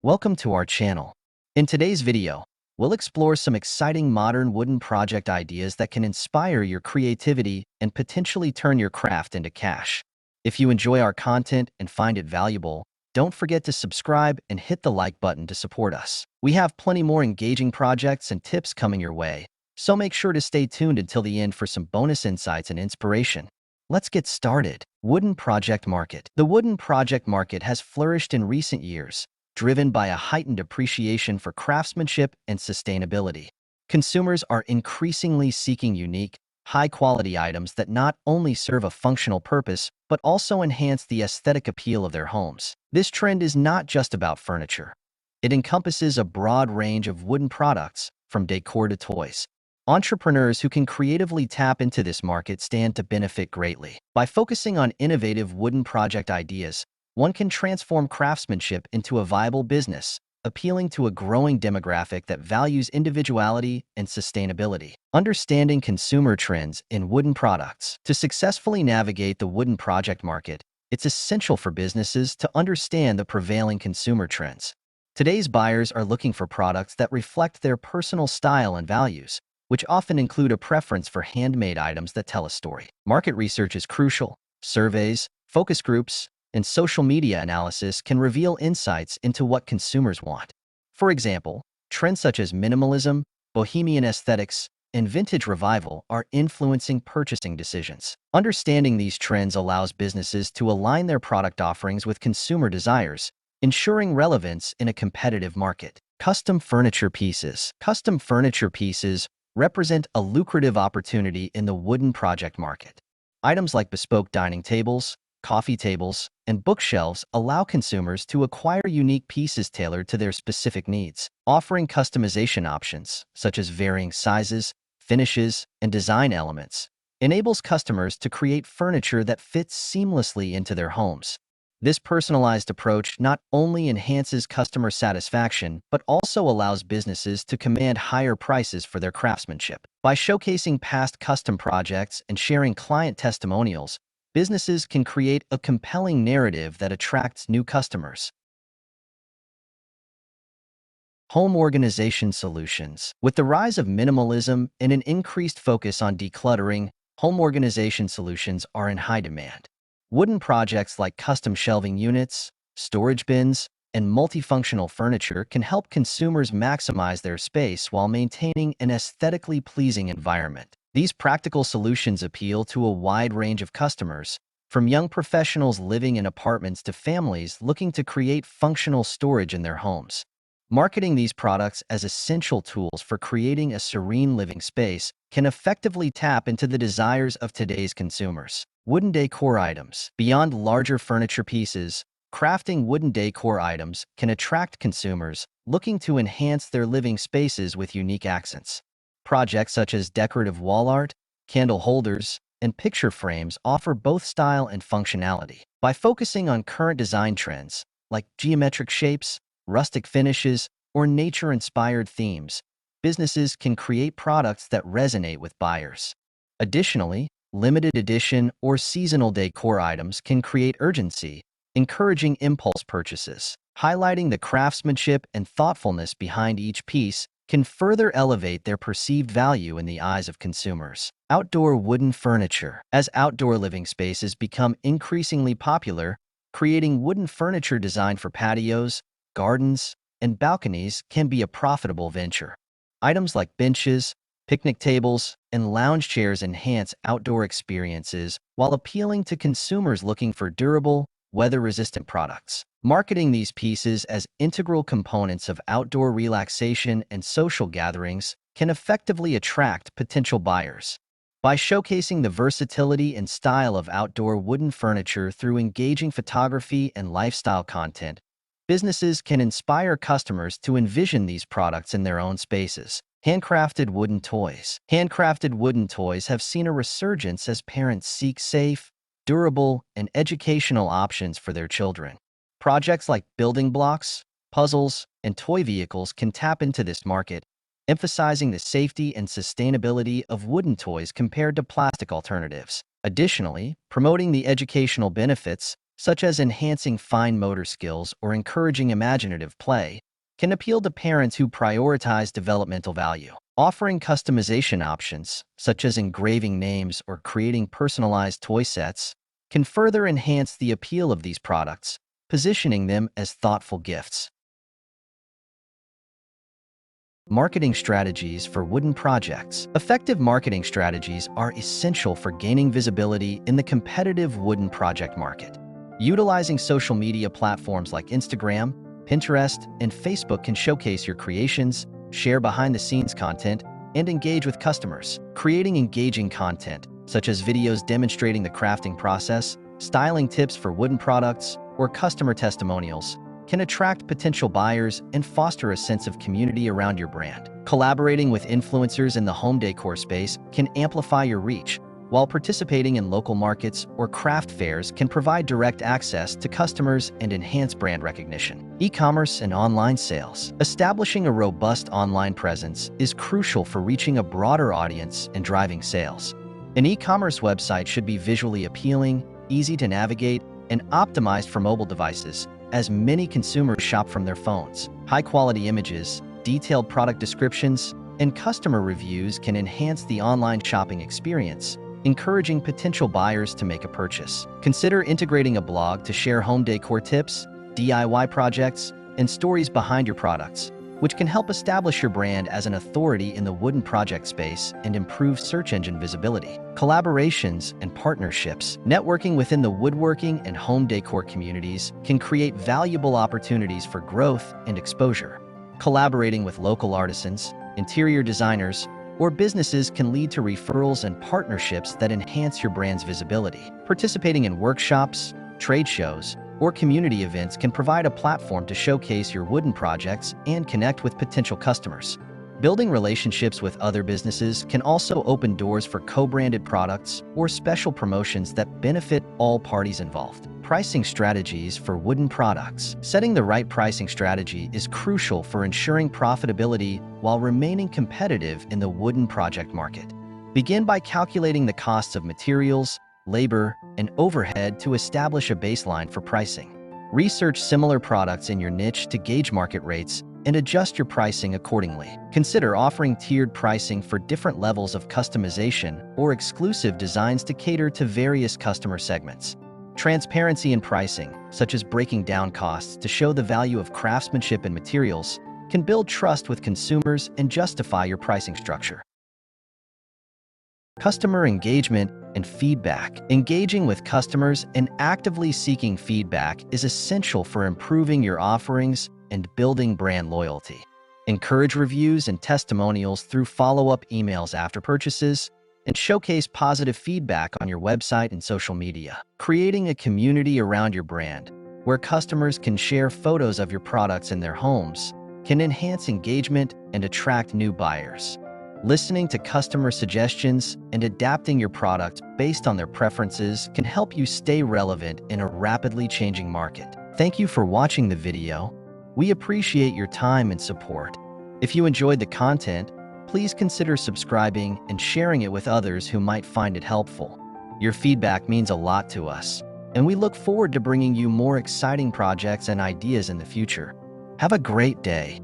Welcome to our channel. In today's video, we'll explore some exciting modern wooden project ideas that can inspire your creativity and potentially turn your craft into cash. If you enjoy our content and find it valuable, don't forget to subscribe and hit the like button to support us. We have plenty more engaging projects and tips coming your way, so make sure to stay tuned until the end for some bonus insights and inspiration. Let's get started. Wooden project market. The wooden project market has flourished in recent years, driven by a heightened appreciation for craftsmanship and sustainability. Consumers are increasingly seeking unique, high-quality items that not only serve a functional purpose, but also enhance the aesthetic appeal of their homes. This trend is not just about furniture. It encompasses a broad range of wooden products, from decor to toys. Entrepreneurs who can creatively tap into this market stand to benefit greatly. By focusing on innovative wooden project ideas, one can transform craftsmanship into a viable business, appealing to a growing demographic that values individuality and sustainability. Understanding consumer trends in wooden products. To successfully navigate the wooden project market, it's essential for businesses to understand the prevailing consumer trends. Today's buyers are looking for products that reflect their personal style and values, which often include a preference for handmade items that tell a story. Market research is crucial. Surveys, focus groups, and social media analysis can reveal insights into what consumers want. For example, trends such as minimalism, bohemian aesthetics, and vintage revival are influencing purchasing decisions. Understanding these trends allows businesses to align their product offerings with consumer desires, ensuring relevance in a competitive market. Custom furniture pieces. Custom furniture pieces represent a lucrative opportunity in the wooden project market. Items like bespoke dining tables, coffee tables, and bookshelves allow consumers to acquire unique pieces tailored to their specific needs. Offering customization options, such as varying sizes, finishes, and design elements, enables customers to create furniture that fits seamlessly into their homes. This personalized approach not only enhances customer satisfaction, but also allows businesses to command higher prices for their craftsmanship. By showcasing past custom projects and sharing client testimonials, businesses can create a compelling narrative that attracts new customers. Home organization solutions. With the rise of minimalism and an increased focus on decluttering, home organization solutions are in high demand. Wooden projects like custom shelving units, storage bins, and multifunctional furniture can help consumers maximize their space while maintaining an aesthetically pleasing environment. These practical solutions appeal to a wide range of customers, from young professionals living in apartments to families looking to create functional storage in their homes. Marketing these products as essential tools for creating a serene living space can effectively tap into the desires of today's consumers. Wooden decor items. Beyond larger furniture pieces, crafting wooden decor items can attract consumers looking to enhance their living spaces with unique accents. Projects such as decorative wall art, candle holders, and picture frames offer both style and functionality. By focusing on current design trends, like geometric shapes, rustic finishes, or nature-inspired themes, businesses can create products that resonate with buyers. Additionally, limited edition or seasonal decor items can create urgency, encouraging impulse purchases. Highlighting the craftsmanship and thoughtfulness behind each piece can further elevate their perceived value in the eyes of consumers. Outdoor wooden furniture. As outdoor living spaces become increasingly popular, creating wooden furniture designed for patios, gardens, and balconies can be a profitable venture. Items like benches, picnic tables, and lounge chairs enhance outdoor experiences while appealing to consumers looking for durable, weather-resistant products. Marketing these pieces as integral components of outdoor relaxation and social gatherings can effectively attract potential buyers. By showcasing the versatility and style of outdoor wooden furniture through engaging photography and lifestyle content, businesses can inspire customers to envision these products in their own spaces. Handcrafted wooden toys. Handcrafted wooden toys have seen a resurgence as parents seek safe, durable, and educational options for their children. Projects like building blocks, puzzles, and toy vehicles can tap into this market, emphasizing the safety and sustainability of wooden toys compared to plastic alternatives. Additionally, promoting the educational benefits, such as enhancing fine motor skills or encouraging imaginative play, can appeal to parents who prioritize developmental value. Offering customization options, such as engraving names or creating personalized toy sets, can further enhance the appeal of these products, positioning them as thoughtful gifts. Marketing strategies for wooden projects. Effective marketing strategies are essential for gaining visibility in the competitive wooden project market. Utilizing social media platforms like Instagram, Pinterest, and Facebook can showcase your creations, share behind-the-scenes content, and engage with customers. Creating engaging content, such as videos demonstrating the crafting process, styling tips for wooden products, or customer testimonials, can attract potential buyers and foster a sense of community around your brand. Collaborating with influencers in the home decor space can amplify your reach, while participating in local markets or craft fairs can provide direct access to customers and enhance brand recognition. E-commerce and online sales. Establishing a robust online presence is crucial for reaching a broader audience and driving sales. An e-commerce website should be visually appealing, easy to navigate, and optimized for mobile devices, as many consumers shop from their phones. High-quality images, detailed product descriptions, and customer reviews can enhance the online shopping experience, encouraging potential buyers to make a purchase. Consider integrating a blog to share home decor tips, DIY projects, and stories behind your products, which can help establish your brand as an authority in the wooden project space and improve search engine visibility. Collaborations and partnerships. Networking within the woodworking and home decor communities can create valuable opportunities for growth and exposure. Collaborating with local artisans, interior designers, or businesses can lead to referrals and partnerships that enhance your brand's visibility. Participating in workshops, trade shows, or community events can provide a platform to showcase your wooden projects and connect with potential customers. Building relationships with other businesses can also open doors for co-branded products or special promotions that benefit all parties involved. Pricing strategies for wooden products. Setting the right pricing strategy is crucial for ensuring profitability while remaining competitive in the wooden project market. Begin by calculating the costs of materials, labor, and overhead to establish a baseline for pricing. Research similar products in your niche to gauge market rates and adjust your pricing accordingly. Consider offering tiered pricing for different levels of customization or exclusive designs to cater to various customer segments. Transparency in pricing, such as breaking down costs to show the value of craftsmanship and materials, can build trust with consumers and justify your pricing structure. Customer engagement and feedback. Engaging with customers and actively seeking feedback is essential for improving your offerings and building brand loyalty. Encourage reviews and testimonials through follow-up emails after purchases, and showcase positive feedback on your website and social media. Creating a community around your brand, where customers can share photos of your products in their homes, can enhance engagement and attract new buyers. Listening to customer suggestions and adapting your product based on their preferences can help you stay relevant in a rapidly changing market. Thank you for watching the video. We appreciate your time and support. If you enjoyed the content, please consider subscribing and sharing it with others who might find it helpful. Your feedback means a lot to us, and we look forward to bringing you more exciting projects and ideas in the future. Have a great day.